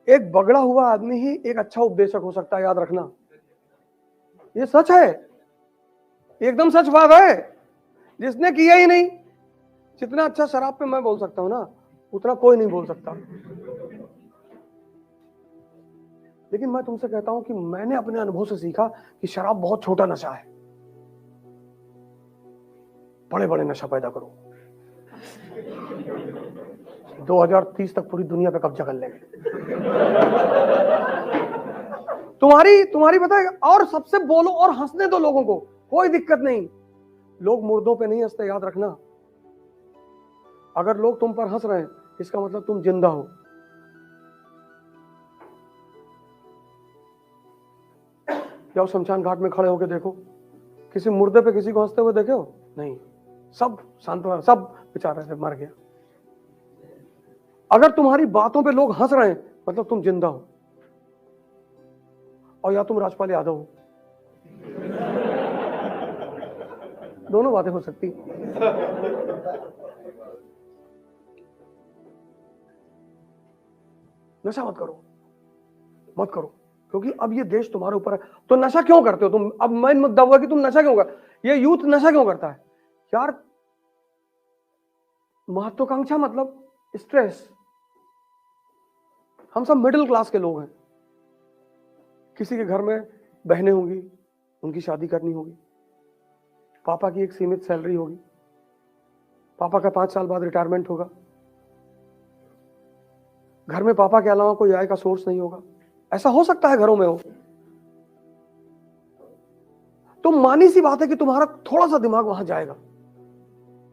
एक बगड़ा हुआ आदमी ही एक अच्छा उपदेशक हो सकता है, याद रखना। ये सच है, एकदम सच बात है। जिसने किया ही नहीं, जितना अच्छा शराब पे मैं बोल सकता हूं ना, उतना कोई नहीं बोल सकता। लेकिन मैं तुमसे कहता हूं कि मैंने अपने अनुभव से सीखा कि शराब बहुत छोटा नशा है। बड़े बड़े नशा पैदा करो, 2030 तक पूरी दुनिया पे कब्जा कर लेंगे। तुम्हारी पता है, और सबसे बोलो और हंसने दो लोगों को, कोई दिक्कत नहीं। लोग मुर्दों पे नहीं हंसते, याद रखना। अगर लोग तुम पर हंस रहे हैं, इसका मतलब तुम जिंदा हो। जाओ शमशान घाट में खड़े होकर देखो, किसी मुर्दे पे किसी को हंसते हुए देखे हो? नहीं, सब सांत्वना, सब बेचारे से मर गया। अगर तुम्हारी बातों पे लोग हंस रहे हैं, मतलब तुम जिंदा हो, और या तुम राजपाल यादव हो। दोनों बातें हो सकती। नशा मत करो, मत करो, क्योंकि अब ये देश तुम्हारे ऊपर है। तो नशा क्यों करते हो तुम? अब मेन मुद्दा हुआ कि तुम नशा क्यों कर, ये यूथ नशा क्यों करता है यार? महत्वाकांक्षा मतलब स्ट्रेस। हम सब मिडिल क्लास के लोग हैं। किसी के घर में बहनें होंगी, उनकी शादी करनी होगी, पापा की एक सीमित सैलरी होगी, पापा का 5 साल बाद रिटायरमेंट होगा, घर में पापा के अलावा कोई आय का सोर्स नहीं होगा। ऐसा हो सकता है घरों में हो। तो मानी सी बात है कि तुम्हारा थोड़ा सा दिमाग वहां जाएगा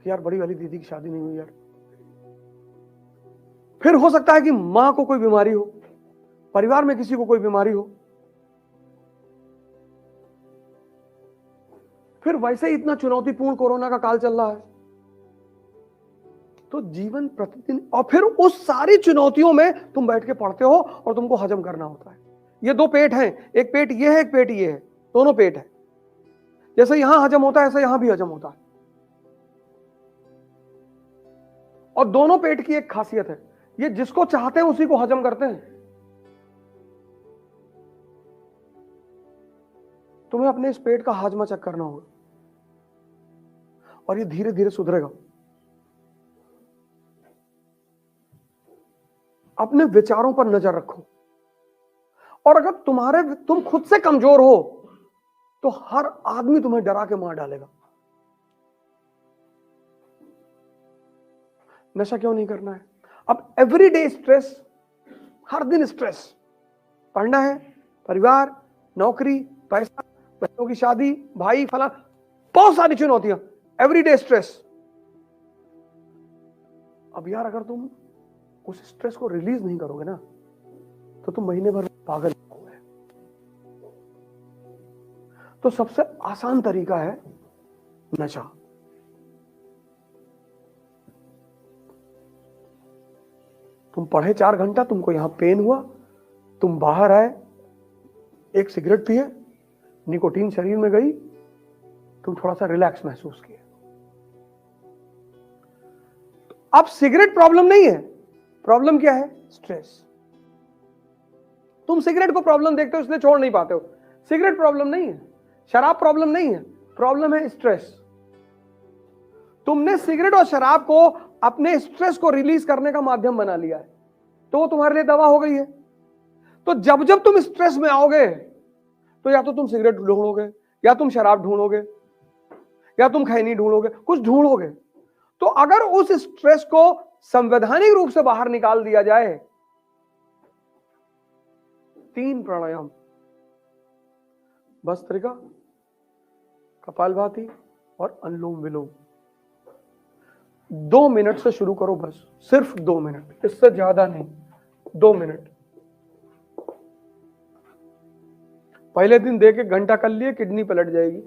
कि यार बड़ी वाली दीदी की शादी नहीं हुई यार। फिर हो सकता है कि मां को कोई बीमारी हो, परिवार में किसी को कोई बीमारी हो। फिर वैसे ही इतना चुनौतीपूर्ण कोरोना का काल चल रहा है, तो जीवन प्रतिदिन, और फिर उस सारी चुनौतियों में तुम बैठ के पढ़ते हो और तुमको हजम करना होता है। ये दो पेट हैं, एक पेट ये है, एक पेट ये है, दोनों पेट है। जैसे यहां हजम होता है, ऐसे यहां भी हजम होता है। और दोनों पेट की एक खासियत है, ये जिसको चाहते हैं उसी को हजम करते हैं। तुम्हें अपने इस पेट का हाजमा चेक करना होगा, और ये धीरे धीरे सुधरेगा। अपने विचारों पर नजर रखो, और अगर तुम खुद से कमजोर हो तो हर आदमी तुम्हें डरा के मार डालेगा। नशा क्यों नहीं करना है? अब एवरीडे स्ट्रेस, हर दिन स्ट्रेस, पढ़ना है, परिवार, नौकरी, पैसा, बच्चों की शादी, भाई फला, बहुत सारी चुनौतियां, एवरीडे स्ट्रेस। अब यार अगर तुम उस स्ट्रेस को रिलीज नहीं करोगे ना, तो तुम महीने भर पागल हो गए। तो सबसे आसान तरीका है नशा। तुम पढ़े 4 घंटा, तुमको यहां पेन हुआ, तुम बाहर आए, एक सिगरेट पिए, निकोटीन शरीर में गई, तुम थोड़ा सा रिलैक्स महसूस किए। अब सिगरेट प्रॉब्लम नहीं है, प्रॉब्लम क्या है? स्ट्रेस। तुम सिगरेट को प्रॉब्लम देखते हो इसलिए छोड़ नहीं पाते हो। सिगरेट प्रॉब्लम नहीं है, शराब प्रॉब्लम नहीं है, प्रॉब्लम है स्ट्रेस। तुमने सिगरेट और शराब को अपने स्ट्रेस को रिलीज करने का माध्यम बना लिया है, तो वो तुम्हारे लिए दवा हो गई है। तो जब जब तुम स्ट्रेस में आओगे, तो या तो तुम सिगरेट ढूंढोगे, या तुम शराब ढूंढोगे, या तुम खैनी ढूंढोगे, कुछ ढूंढोगे। तो अगर उस स्ट्रेस को संवैधानिक रूप से बाहर निकाल दिया जाए, 3 प्राणायाम, भस्त्रिका, कपालभाति और अनुलोम विलोम, 2 मिनट से शुरू करो, बस सिर्फ 2 मिनट, इससे ज्यादा नहीं, 2 मिनट। पहले दिन दे के घंटा कर लिए, किडनी पलट जाएगी।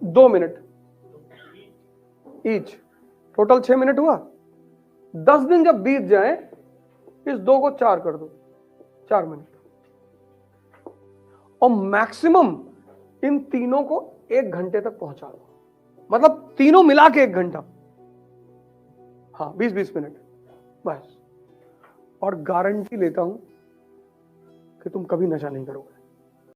दो मिनट ईच, टोटल 6 मिनट हुआ। 10 दिन जब बीत जाए, इस 2 को 4 कर दो, 4 मिनट। और मैक्सिमम इन तीनों को 1 घंटे तक पहुंचा दो, मतलब तीनों मिला के 1 घंटा। हाँ 20-20 मिनट बस, और गारंटी लेता हूं कि तुम कभी नशा नहीं करोगे।